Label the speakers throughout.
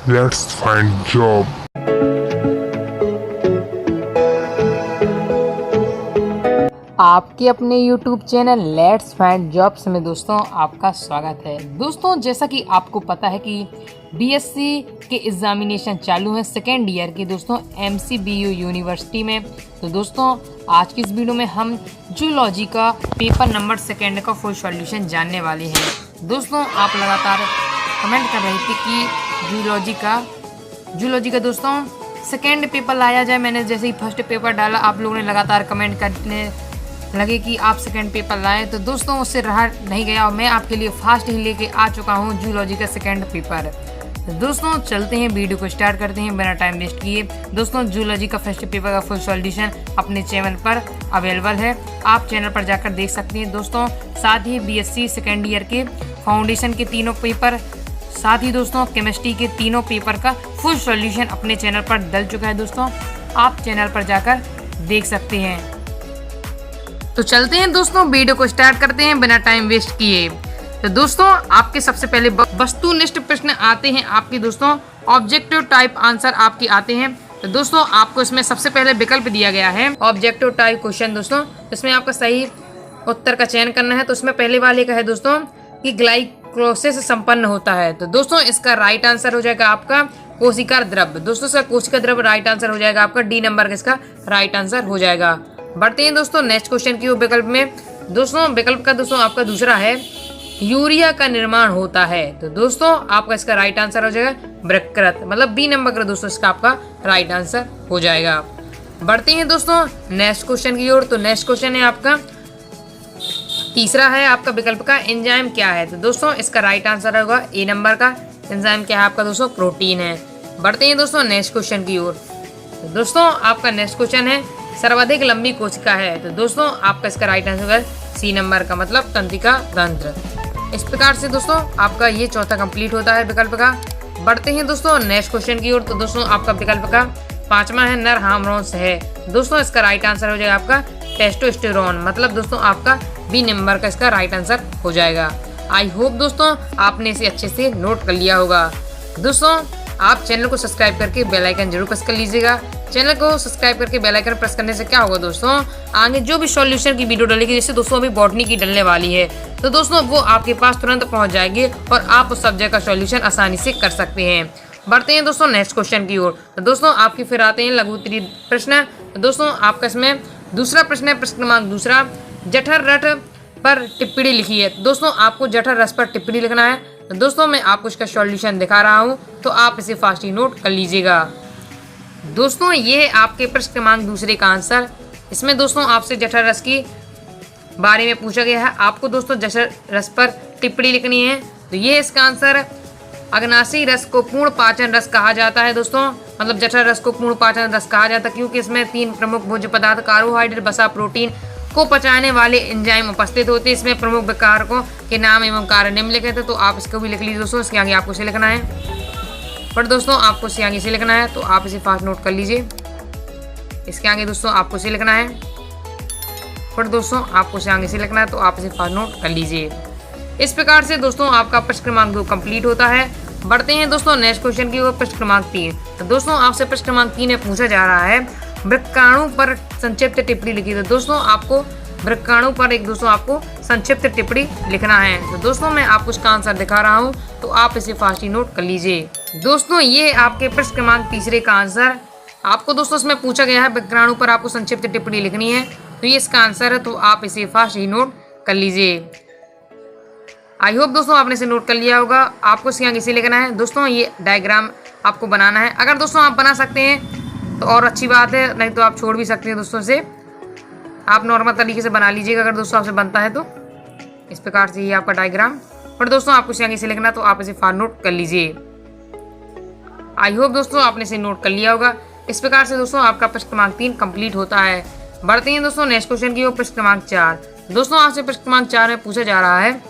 Speaker 1: Let's find job.
Speaker 2: आपके अपने YouTube channel let's find jobs में दोस्तों आपका स्वागत है। दोस्तों जैसा कि आपको पता है कि बीएससी के एग्जामिनेशन चालू हैं सेकेंड ईयर के दोस्तों MCBU यूनिवर्सिटी में। तो दोस्तों आज की इस वीडियो में हम जूलॉजी का पेपर नंबर सेकेंड का फुल सॉल्यूशन जानने वाले हैं। दोस्तों आप लगातार कमेंट कर रहे थे कि जूलॉजी का दोस्तों सेकेंड पेपर लाया जाए। मैंने जैसे ही फर्स्ट पेपर डाला आप लोगों ने लगातार कमेंट करने लगे कि आप सेकेंड पेपर लाएं। तो दोस्तों उससे रहा नहीं गया और मैं आपके लिए फास्ट ही लेके आ चुका हूं जूलॉजी का सेकेंड पेपर। तो दोस्तों चलते हैं वीडियो को स्टार्ट करते हैं बिना टाइम वेस्ट किए। दोस्तों जूलॉजी का फर्स्ट पेपर का फुल सॉल्यूशन अपने चैनल पर अवेलेबल है, आप चैनल पर जाकर देख सकते हैं दोस्तों। साथ ही बीएससी सेकेंड ईयर के फाउंडेशन के तीनों पेपर, साथ ही दोस्तों केमिस्ट्री के तीनों पेपर का फुल सॉल्यूशन अपने चैनल पर डल चुका है दोस्तों, आप चैनल पर जाकर देख सकते हैं। तो चलते हैं दोस्तों वीडियो को स्टार्ट करते हैं बिना टाइम वेस्ट किए। तो दोस्तों आपके सबसे पहले वस्तुनिष्ठ प्रश्न आते हैं आपके दोस्तों, ऑब्जेक्टिव टाइप आंसर आपके आते हैं। तो दोस्तों आपको इसमें सबसे पहले विकल्प दिया गया है ऑब्जेक्टिव टाइप क्वेश्चन। दोस्तों इसमें आपका सही उत्तर का चयन करना है। तो इसमें पहले वाले का है दोस्तों कि ग्लाइकोलिसिस संपन्न होता है। तो दोस्तों इसका राइट आंसर हो जाएगा आपका कोशिका द्रव्य। दोस्तों इसका कोशिका द्रव्य राइट आंसर हो जाएगा आपका, डी नंबर का इसका राइट आंसर हो जाएगा। बढ़ते हैं दोस्तों नेक्स्ट क्वेश्चन की ओर विकल्प में। दोस्तों विकल्प का दोस्तों आपका दूसरा है यूरिया का निर्माण होता है। तो दोस्तों आपका इसका राइट आंसर हो जाएगा वृक्कृत, मतलब बी नंबर का दोस्तों इसका आपका राइट आंसर हो जाएगा। बढ़ते हैं दोस्तों नेक्स्ट क्वेश्चन की ओर। तो नेक्स्ट क्वेश्चन है आपका तीसरा है आपका विकल्प का एंजाइम क्या है। तो दोस्तों इसका राइट आंसर होगा ए नंबर का, एंजाइम क्या है आपका दोस्तों प्रोटीन है। बढ़ते हैं दोस्तों नेक्स्ट क्वेश्चन की ओर। तो दोस्तों आपका नेक्स्ट क्वेश्चन है सर्वाधिक लंबी कोशिका है। तो दोस्तों आपका इसका राइट आंसर होगा सी नंबर का, मतलब तंत्रिका तंत्र। इस प्रकार से दोस्तों आपका ये चौथा कंप्लीट होता है विकल्प का। बढ़ते हैं दोस्तों नेक्स्ट क्वेश्चन की ओर। तो दोस्तों आपका विकल्प का पांचवा है नर हार्मोन्स है। दोस्तों इसका राइट आंसर हो जाएगा आपका टेस्टोस्टेरोन, मतलब दोस्तों आपका बी नंबर का इसका राइट आंसर हो जाएगा। आई होप दोस्तों आपने इसे अच्छे से नोट कर लिया होगा। दोस्तों आप चैनल को सब्सक्राइब करके बेल आइकन जरूर प्रेस कर लीजिएगा। चैनल को सब्सक्राइब करके बेल आइकन प्रेस करने से क्या होगा दोस्तों, आगे जो भी सॉल्यूशन की वीडियो डलेगी, जैसे दोस्तों अभी बॉटनी की डलने वाली है, तो दोस्तों वो आपके पास तुरंत पहुंच जाएगी और आप उस सब्जेक्ट का सॉल्यूशन आसानी से कर सकते हैं। बढ़ते हैं दोस्तों नेक्स्ट क्वेश्चन की ओर। तो दोस्तों आपके फिर आते हैं लघु उत्तरीय प्रश्न। तो दोस्तों आपका इसमें दूसरा प्रश्न है, प्रश्न क्रमांक दूसरा, जठर रस पर टिप्पणी लिखी है। दोस्तों आपको जठर रस पर टिप्पणी लिखना है। तो दोस्तों मैं आपको इसका सॉल्यूशन दिखा रहा हूँ, तो आप इसे फास्ट ही नोट कर लीजिएगा। दोस्तों ये आपके प्रश्न क्रमांक दूसरे का आंसर। इसमें दोस्तों आपसे जठर रस की बारे में पूछा गया है, आपको दोस्तों जठर रस पर टिप्पणी लिखनी है। तो ये इसका आंसर, अग्नाशयी रस को पूर्ण पाचन रस कहा जाता है दोस्तों, मतलब जठर रस को पूर्ण पाचन रस कहा जाता है क्योंकि इसमें तीन प्रमुख भोज्य पदार्थ कार्बोहाइड्रेट, वसा, प्रोटीन को पचाने वाले एंजाइम उपस्थित होते हैं। इसमें प्रमुख विकारकों के नाम एवं कार्य निम्नलिखित है। तो आप इसको भी लिख लीजिए दोस्तों, इसके आगे आपको इसे लिखना है। पर दोस्तों आपको इसके आगे इसे लिखना है, तो आप इसे फास्ट नोट कर लीजिए। इसके आगे दोस्तों आपको इसे लिखना है, पर दोस्तों आपको इसे आगे से लिखना है, तो आप इसे फास्ट नोट कर लीजिए। इस प्रकार से दोस्तों आपका प्रश्न क्रमांक 2 कंप्लीट होता है। बढ़ते हैं दोस्तों नेक्स्ट क्वेश्चन की ओर, प्रश्न क्रमांक 3। तो दोस्तों आपसे प्रश्न क्रमांक 3 में पूछा जा रहा है वृक्काणु पर संक्षिप्त टिप्पणी लिखी। तो दोस्तों आपको वृक्काणु पर एक दोस्तों आपको संक्षिप्त टिप्पणी लिखना है। तो दोस्तों मैं आपको इसका आंसर दिखा रहा हूँ, तो आप इसे फास्ट ही नोट कर लीजिए। दोस्तों ये आपके प्रश्न क्रमांक तीसरे का आंसर। आपको दोस्तों इसमें पूछा गया है वृक्काणु पर आपको संक्षिप्त टिप्पणी लिखनी है, तो ये इसका आंसर है, तो आप इसे फास्ट ही नोट कर लीजिए। आई होप दोस्तों आपने इसे नोट कर लिया होगा। आपको इसके आगे इसे लिखना है दोस्तों, ये डायग्राम आपको बनाना है। अगर दोस्तों आप बना सकते हैं तो और अच्छी बात है, नहीं तो आप छोड़ भी सकते हैं दोस्तों से। आप नॉर्मल तरीके से बना लीजिएगा अगर दोस्तों आपसे बनता है तो। इस प्रकार से ये आपका डायग्राम, पर दोस्तों आपको इसे आगे से लिखना, तो आप इसे फास्ट नोट कर लीजिए। आई होप दोस्तों आपने इसे नोट कर लिया होगा। इस प्रकार से दोस्तों आपका प्रश्न क्रमांक 3 कंप्लीट होता है। बढ़ते हैं दोस्तों नेक्स्ट क्वेश्चन की ओर, प्रश्न क्रमांक 4। दोस्तों आपसे प्रश्न क्रमांक 4 में पूछा जा रहा है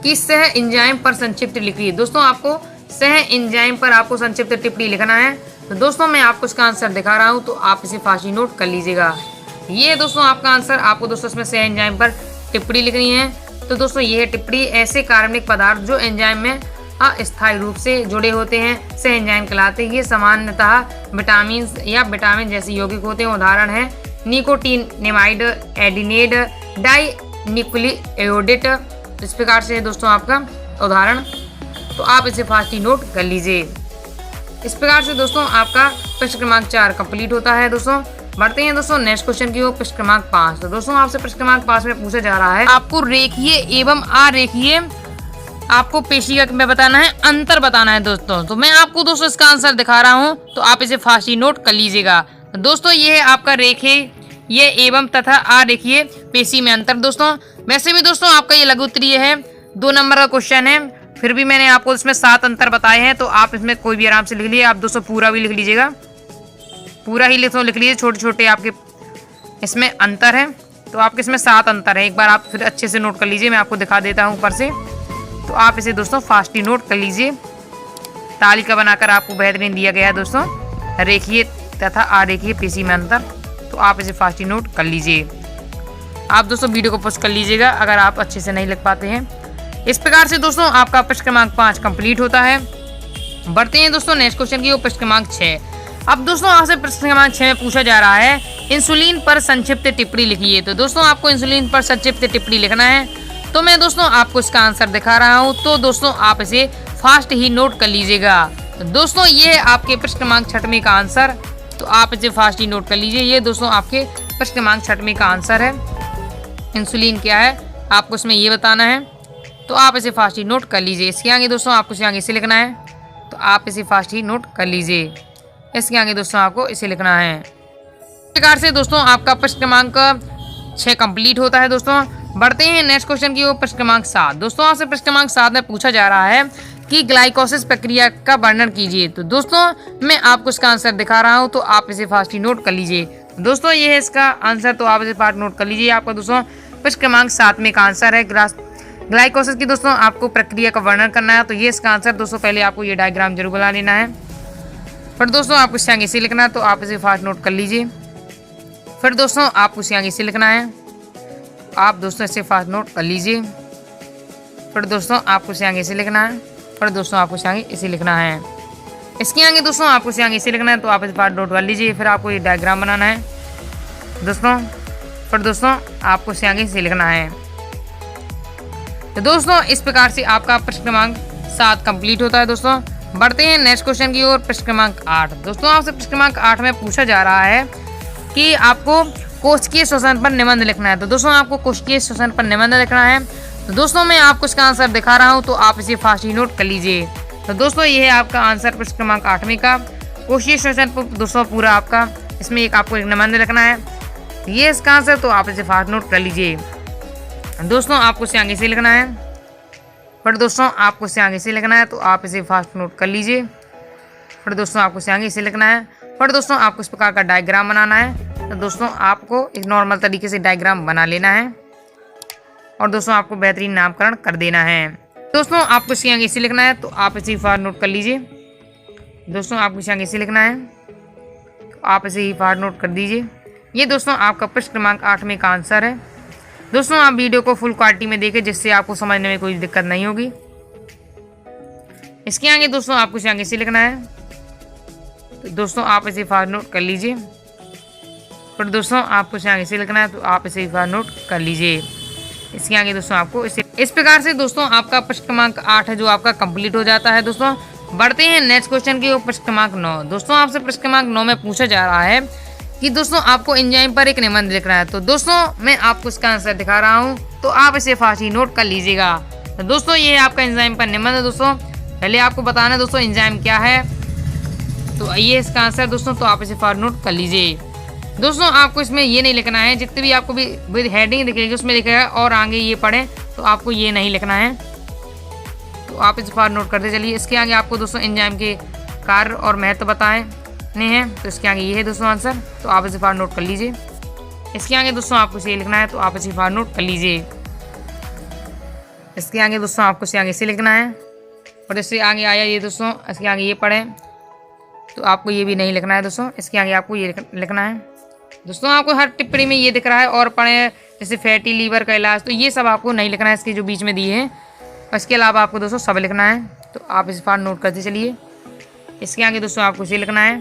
Speaker 2: कि सह एंजाइम पर संक्षिप्त लिखिए। दोस्तों आपको सह एंजाइम पर आपको संक्षिप्त टिप्पणी लिखना है। तो दोस्तों मैं आपको इसका आंसर दिखा रहा हूँ, तो आप इसे फास्ट ही नोट कर लीजिएगा। ये दोस्तों आपका आंसर। आपको दोस्तों इसमें सह एंजाइम पर टिप्पणी लिखनी है। तो दोस्तों ये है टिप्पणी, ऐसे कार्बनिक पदार्थ जो एंजाइम में अस्थायी रूप से जुड़े होते हैं से एंजाइम कहलाते हैं। ये सामान्यतः विटामिन या विटामिन जैसे यौगिक होते हैं। उदाहरण है निकोटिनेमाइड, एडिनेड, डाइन्यूक्लियोटाइड। इस प्रकार से दोस्तों आपका उदाहरण, तो आप इसे फास्ट ही नोट कर लीजिए। इस प्रकार से दोस्तों आपका प्रश्न क्रमांक 4 कंप्लीट होता है। दोस्तों बढ़ते हैं दोस्तों नेक्स्ट क्वेश्चन की ओर, प्रश्न क्रमांक 5। तो दोस्तों आपसे प्रश्न क्रमांक 5 में पूछा जा रहा है, आपको रेखीय एवं अरेखीय आपको पेशिका में बताना है, अंतर बताना है दोस्तों। तो मैं आपको दोस्तों इसका आंसर दिखा रहा हूं, तो आप इसे फास्ट ही नोट कर लीजिएगा। तो दोस्तों ये है आपका रेखीय ये एवं तथा अरेखीय पेशी में अंतर। दोस्तों वैसे भी दोस्तों आपका ये लघु उत्तरीय है, 2 नंबर का क्वेश्चन है, फिर भी मैंने आपको इसमें 7 अंतर बताए हैं। तो आप इसमें कोई भी आराम से लिख लीजिए। आप दोस्तों पूरा भी लिख लीजिएगा, पूरा ही लिख लीजिए। छोटे छोटे आपके इसमें अंतर है, तो आपके इसमें 7 अंतर है। एक बार आप फिर अच्छे से नोट कर लीजिए, मैं आपको दिखा देता हूँ ऊपर से। तो आप इसे दोस्तों फास्ट ही नोट कर लीजिए। तालिका बनाकर आपको बेहतरीन दिया गया है दोस्तों, रेखीय तथा अरेखीय पेशी में अंतर। तो आप इसे फास्ट ही नोट कर लीजिए। आप दोस्तों वीडियो को पॉज कर लीजिएगा अगर आप अच्छे से नहीं लिख पाते हैं। इस प्रकार से दोस्तों आपका प्रश्न क्रमांक 5 कंप्लीट होता है। बढ़ते हैं दोस्तों नेक्स्ट क्वेश्चन की ओर, प्रश्न क्रमांक 6। अब दोस्तों आपसे प्रश्न क्रमांक 6 में पूछा जा रहा है, इंसुलिन पर संक्षिप्त टिप्पणी लिखिए। तो दोस्तों आपको इंसुलिन पर संक्षिप्त टिप्पणी लिखना है। तो मैं दोस्तों आपको इसका आंसर दिखा रहा हूँ, तो दोस्तों आप इसे फास्ट ही नोट कर लीजिएगा। तो दोस्तों ये है आपके प्रश्न क्रमांक 6 का आंसर, तो आप इसे फास्ट ही नोट कर लीजिए। ये दोस्तों आपके प्रश्न क्रमांक 6 का आंसर है। इंसुलिन क्या है आपको इसमें ये बताना है, तो आप इसे फास्ट ही नोट कर लीजिए। इसके आगे दोस्तों आपको इसे आगे इसे लिखना है, तो आप इसे फास्ट ही नोट कर लीजिए। इसके आगे दोस्तों आपको इसे लिखना है। इस प्रकार से दोस्तों आपका प्रश्न क्रमांक 6 कंप्लीट होता है। दोस्तों बढ़ते हैं नेक्स्ट क्वेश्चन की ओर, प्रश्न क्रमांक 7। दोस्तों आपसे प्रश्न क्रमांक 7 में पूछा जा रहा है कि ग्लाइकोसिस प्रक्रिया का वर्णन कीजिए। तो दोस्तों मैं आपको इसका आंसर दिखा रहा हूँ, तो आप इसे फास्ट ही नोट कर लीजिए। दोस्तों ये है इसका आंसर, तो आप इसे फास्ट नोट कर लीजिए। आपका दोस्तों प्रश्न क्रमांक 7 में का आंसर है ग्लाइकोसिस की दोस्तों आपको प्रक्रिया का वर्णन करना है। तो ये इसका आंसर दोस्तों, पहले आपको ये डायग्राम जरूर बना लेना है। फिर दोस्तों आपको इससे आगे इसे लिखना है, तो आप इसे फास्ट नोट कर लीजिए। फिर दोस्तों आपको इससे आगे इसे लिखना है, आप दोस्तों इसे फास्ट नोट कर लीजिए। फिर दोस्तों आपको इसे आगे इसे लिखना है। फिर दोस्तों आपको इसे आगे इसे लिखना है। इसके आगे दोस्तों आपको इसे आगे इसे लिखना है, तो आप इसे फास्ट नोट कर लीजिए। फिर आपको ये डायग्राम बनाना है दोस्तों। फिर दोस्तों आपको इसे आगे इसे लिखना है। तो दोस्तों इस प्रकार से आपका प्रश्न क्रमांक 7 कंप्लीट होता है। दोस्तों बढ़ते हैं नेक्स्ट क्वेश्चन की ओर, प्रश्न क्रमांक 8। दोस्तों आपसे प्रश्न क्रमांक 8 में पूछा जा रहा है कि आपको कोशिकीय श्वसन पर निबंध लिखना है। तो दोस्तों आपको कोशिकीय श्वसन पर निबंध लिखना है। तो दोस्तों मैं आपको इसका आंसर दिखा रहा हूँ, तो आप इसे फास्ट ही नोट कर लीजिए। तो दोस्तों ये है आपका आंसर प्रश्न क्रमांक 8 का कोशिकीय श्वसन पर दोस्तों पूरा आपका इसमें आपको एक निबंध लिखना है। ये इसका आंसर, तो आप इसे फास्ट नोट कर लीजिए। दोस्तों आपको इसे आगे से लिखना है। फिर दोस्तों आपको इसे आगे से लिखना है, तो आप इसे फास्ट नोट कर लीजिए। फिर दोस्तों आपको इसे आगे से लिखना है। फिर दोस्तों आपको इस प्रकार का डायग्राम बनाना है। तो दोस्तों आपको एक नॉर्मल तरीके से डायग्राम बना लेना है, और दोस्तों आपको बेहतरीन नामकरण कर देना है। दोस्तों आपको इसे आगे से लिखना है, तो आप इसे फास्ट नोट कर लीजिए। दोस्तों आपको इसे आगे से लिखना है, तो आप इसे ही फास्ट नोट कर दीजिए। ये दोस्तों आपका प्रश्न क्रमांक 8 का आंसर है। दोस्तों आप वीडियो को फुल क्वालिटी में देखें, जिससे आपको समझने में कोई दिक्कत नहीं होगी। इसके आगे दोस्तों आपको इसे आगे से लिखना है, तो दोस्तों आप इसे फास्ट नोट कर लीजिए। फिर दोस्तों आपको इसे आगे से लिखना है, तो आप इसे फास्ट नोट कर लीजिए। इसके आगे दोस्तों आपको इस प्रकार से दोस्तों आपका प्रश्न क्रमांक 8 है जो आपका कंप्लीट हो जाता है। दोस्तों बढ़ते हैं नेक्स्ट क्वेश्चन की ओर, प्रश्न क्रमांक 9। दोस्तों आपसे प्रश्न क्रमांक 9 में पूछा जा रहा है कि दोस्तों आपको एंजाइम पर एक निबंध लिखना है। तो दोस्तों मैं आपको इसका आंसर दिखा रहा हूँ, तो आप इसे फास्ट ही नोट कर लीजिएगा। तो दोस्तों ये है आपका एंजाइम पर निबंध है। दोस्तों पहले आपको बताना है दोस्तों एंजाइम क्या है, तो ये इसका आंसर दोस्तों, तो आप इसे फास्ट नोट कर लीजिए। दोस्तों आपको इसमें ये नहीं लिखना है, जितने भी आपको भी हेडिंग दिखेगी उसमें लिखेगा और आगे ये पढ़ें, तो आपको ये नहीं लिखना है। तो आप इसे फास्ट नोट करते चलिए। इसके आगे आपको दोस्तों एंजाइम के कार्य और महत्व बताए हैं, तो इसके आगे ये है दोस्तों आंसर, तो आप इसे फास्ट नोट कर लीजिए। इसके आगे दोस्तों आपको इसे लिखना है, तो आप इसे फास्ट नोट कर लीजिए। इसके आगे दोस्तों आपको इसे आगे से लिखना है, और इससे आगे आया ये दोस्तों, इसके आगे ये पढ़ें, तो आपको ये भी नहीं लिखना है दोस्तों। इसके आगे आपको ये लिखना है। दोस्तों आपको हर टिप्पणी में ये दिख रहा है और पढ़ें, जैसे फैटी लीवर का इलाज, तो ये सब आपको नहीं लिखना है, इसके जो बीच में दिए हैं। इसके अलावा आपको दोस्तों सब लिखना है। तो आप इसे फार नोट करते चलिए। इसके आगे दोस्तों आपको इसे लिखना है,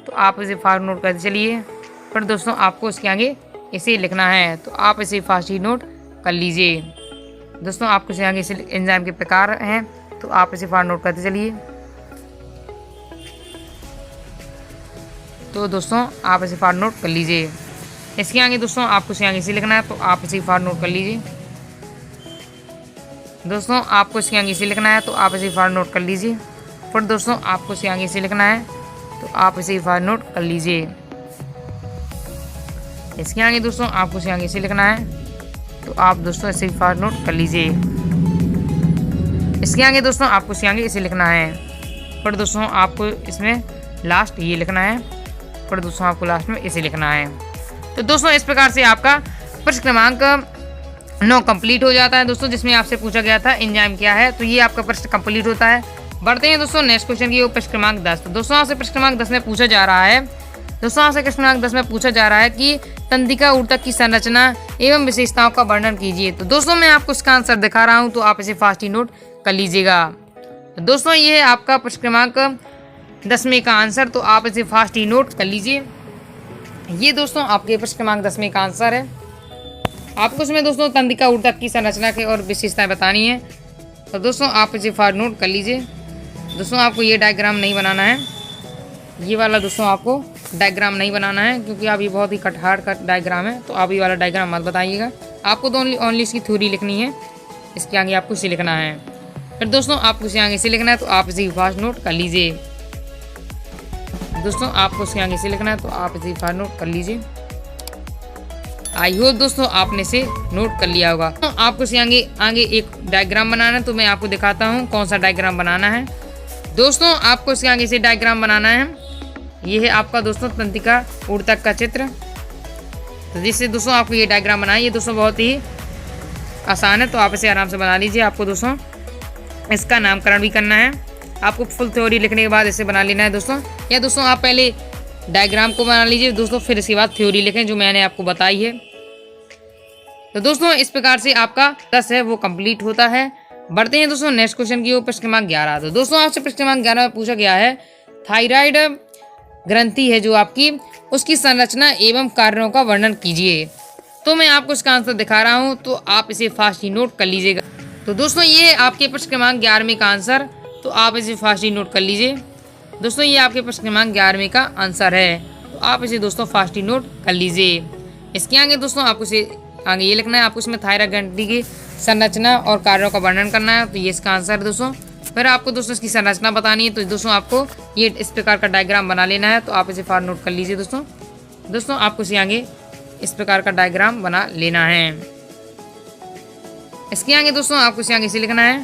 Speaker 2: तो आप इसे फार नोट करते चलिए। फिर दोस्तों आपको इसके आगे इसे लिखना है, तो आप इसे फास्ट ही नोट कर लीजिए। दोस्तों आपको इसके आगे इसे एंजाइम के प्रकार हैं, तो आप इसे फार नोट करते चलिए। तो दोस्तों आप इसे फार नोट कर लीजिए। इसके आगे दोस्तों आपको इसके आगे इसे लिखना है, तो आप इसे फार नोट कर लीजिए। दोस्तों आपको इसके आगे इसे लिखना है, तो आप इसे फार नोट कर लीजिए। फिर दोस्तों आपको इसके आगे इसे लिखना है, तो आप इसे फार नोट कर लीजिए। इसके आगे दोस्तों आपको इसके आगे इसे लिखना है, तो आप दोस्तों इसे फार नोट कर लीजिए। इसके आगे दोस्तों आपको इसके आगे इसे लिखना है। फिर दोस्तों आपको इसमें लास्ट ये लिखना है। फिर दोस्तों आपको लास्ट में इसे लिखना है। तो दोस्तों इस प्रकार से आपका प्रश्न क्रमांक 9 कंप्लीट हो जाता है दोस्तों, जिसमें आपसे पूछा गया था एंजाइम क्या है। तो ये आपका प्रश्न कंप्लीट होता है। बढ़ते हैं दोस्तों नेक्स्ट क्वेश्चन की, वो प्रश्न क्रमांक 10। तो दोस्तों आपसे प्रश्न क्रमांक 10 में पूछा जा रहा है, कि तंत्रिका ऊतक की संरचना एवं विशेषताओं का वर्णन कीजिए। तो दोस्तों मैं आपको इसका आंसर दिखा रहा हूँ, तो आप इसे फास्ट ही नोट कर लीजिएगा। तो दोस्तों ये है आपका प्रश्न क्रमांक 10 का आंसर, तो आप इसे फास्ट ही नोट कर लीजिए। ये दोस्तों आपके प्रश्न क्रमांक 10 का आंसर है। आपको इसमें दोस्तों तंत्रिका ऊतक की संरचना के और विशेषताएं बतानी है। तो दोस्तों आप इसे फास्ट नोट कर लीजिए। दोस्तों आपको ये डायग्राम नहीं बनाना है, ये वाला दोस्तों आपको डायग्राम नहीं बनाना है, क्योंकि आप ये बहुत ही कठिन का डायग्राम है, तो आप ये वाला डायग्राम मत बताइएगा। आपको तो ओनली इसकी थ्योरी लिखनी है। इसके आगे आपको इसे लिखना है। फिर दोस्तों आपको इसके आगे इसे लिखना है, तो आप इसे फास्ट नोट कर लीजिए। दोस्तों आपको इसके आगे इसे लिखना है, तो आप इसे फास्ट नोट कर लीजिए। आई होप दोस्तों आपने इसे नोट कर लिया होगा। तो आपको इसके आगे एक डायग्राम बनाना है, तो मैं आपको दिखाता हूँ कौन सा डायग्राम बनाना है। दोस्तों आपको इसके आगे से डायग्राम बनाना है। ये है आपका दोस्तों तंत्रिका ऊतक का चित्र। तो जिससे दोस्तों आपको ये डायग्राम बनाना है, ये दोस्तों बहुत ही आसान है, तो आप इसे आराम से बना लीजिए। आपको दोस्तों इसका नामकरण भी करना है। आपको फुल थ्योरी लिखने के बाद इसे बना लेना है दोस्तों, या दोस्तों आप पहले डायग्राम को बना लीजिए दोस्तों, फिर इसके बाद थ्योरी लिखें जो मैंने आपको बताई है। तो दोस्तों इस प्रकार से आपका 10 है वो कंप्लीट होता है। बढ़ते हैं दोस्तों नेक्स्ट क्वेश्चन की, वो प्रश्न क्रमांक 11। तो दोस्तों आपसे प्रश्न क्रमांक 11 में पूछा गया है, थायराइड ग्रंथि है जो आपकी, उसकी संरचना एवं कार्यों का वर्णन कीजिए। तो मैं आपको इसका आंसर दिखा रहा हूं, तो आप इसे फास्ट ही नोट कर लीजिएगा। तो दोस्तों ये आपके प्रश्न क्रमांक 11 का आंसर, तो आप इसे फास्ट ही नोट कर लीजिए। दोस्तों ये आपके प्रश्न क्रमांक 11 का आंसर है, तो आप इसे दोस्तों फास्ट ही नोट कर लीजिए। इसके आगे दोस्तों आपको इसे आगे ये लिखना है, आपको इसमें थायराइड ग्रंथि की संरचना और कार्यों का वर्णन करना है, तो ये इसका आंसर है दोस्तों। फिर आपको दोस्तों इसकी संरचना बतानी है, तो दोस्तों आपको ये इस प्रकार का डायग्राम बना लेना है, तो आप इसे फास्ट नोट कर लीजिए दोस्तों। दोस्तों आपको इसे आगे इस प्रकार का डायग्राम बना लेना है। इसके आगे दोस्तों आपको इसे आगे से लिखना है,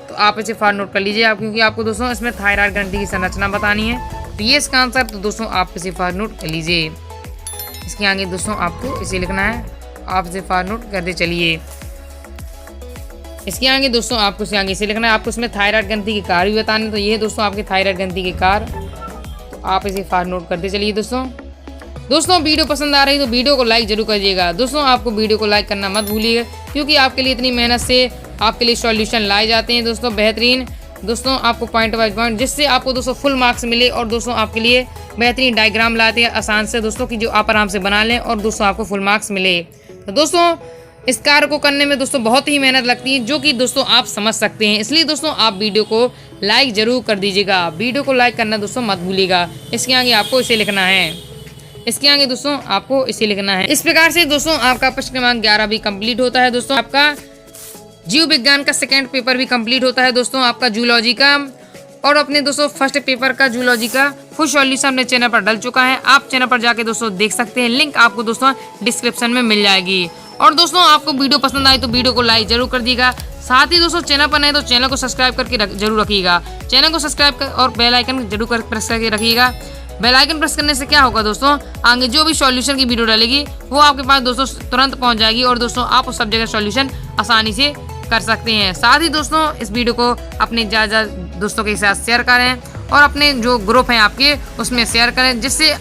Speaker 2: तो आप इसे फास्ट नोट कर लीजिए आप, क्योंकि आपको दोस्तों इसमें थायराइड ग्रंथि की संरचना बतानी है, तो ये इसका आंसर, तो दोस्तों आप इसे फास्ट नोट कर लीजिए। इसके आगे दोस्तों आपको इसे लिखना है, आप इसे फास्ट नोट करते चलिए। इसके आगे दोस्तों आपको इसे आगे से लिखना है, आपको इसमें थायराइड ग्रंथि के कार्य भी बताने, तो ये है दोस्तों आपके थायराइड ग्रंथि के कार्य, तो आप इसे फास्ट नोट करते चलिए दोस्तों वीडियो पसंद आ रही है तो वीडियो को लाइक जरूर करिएगा दोस्तों। आपको वीडियो को लाइक करना मत भूलिएगा, क्योंकि आपके लिए इतनी मेहनत से आपके लिए सॉल्यूशन लाए जाते हैं दोस्तों बेहतरीन दोस्तों, आपको पॉइंट बाय पॉइंट, जिससे आपको दोस्तों फुल मार्क्स मिले, और दोस्तों आपके लिए बेहतरीन डायग्राम लाते हैं आसान से दोस्तों, कि जो आप आराम से बना लें और दोस्तों आपको फुल मार्क्स मिले। तो दोस्तों इस कार्य को करने में दोस्तों बहुत ही मेहनत लगती है, जो कि दोस्तों आप समझ सकते हैं, इसलिए दोस्तों आप वीडियो को लाइक जरूर कर दीजिएगा। वीडियो को लाइक करना दोस्तों मत भूलिएगा। इसके आगे आपको इसे लिखना है, इसके आगे दोस्तों आपको इसे लिखना है। इस प्रकार से दोस्तों आपका प्रश्न क्रमांक 11 भी कंप्लीट होता है दोस्तों। आपका जीव विज्ञान का सेकेंड पेपर भी कंप्लीट होता है दोस्तों, आपका जूलॉजी का, और अपने दोस्तों फर्स्ट पेपर का जूलॉजी का फुल सॉल्यूशन अपने चैनल पर डल चुका है। आप चैनल पर जाके दोस्तों देख सकते हैं, लिंक आपको दोस्तों डिस्क्रिप्शन में मिल जाएगी। और दोस्तों आपको वीडियो पसंद आई तो वीडियो को लाइक जरूर कर दीजिएगा। साथ ही दोस्तों चैनल पर नए तो चैनल को सब्सक्राइब करके जरूर रखिएगा। चैनल को सब्सक्राइब कर और बेल आइकन जरूर प्रेस करके रखिएगा। बेल आइकन प्रेस करने से क्या होगा दोस्तों, आगे जो भी सॉल्यूशन की वीडियो डालेगी वो आपके पास दोस्तों तुरंत पहुंच जाएगी, और दोस्तों आप उस सब जगह सॉल्यूशन आसानी से कर सकते हैं। साथ ही दोस्तों इस वीडियो को अपने ज़्यादा दोस्तों के साथ शेयर करें, और अपने जो ग्रुप हैं आपके उसमें शेयर करें, जिससे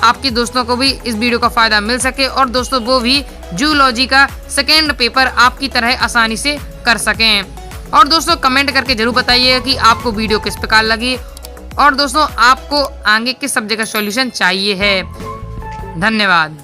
Speaker 2: आपके दोस्तों को भी इस वीडियो का फ़ायदा मिल सके, और दोस्तों वो भी जूलॉजी का सेकेंड पेपर आपकी तरह आसानी से कर सकें। और दोस्तों कमेंट करके जरूर बताइए कि आपको वीडियो किस प्रकार लगी और दोस्तों आपको आगे किस सब्जेक्ट का सॉल्यूशन चाहिए है। धन्यवाद।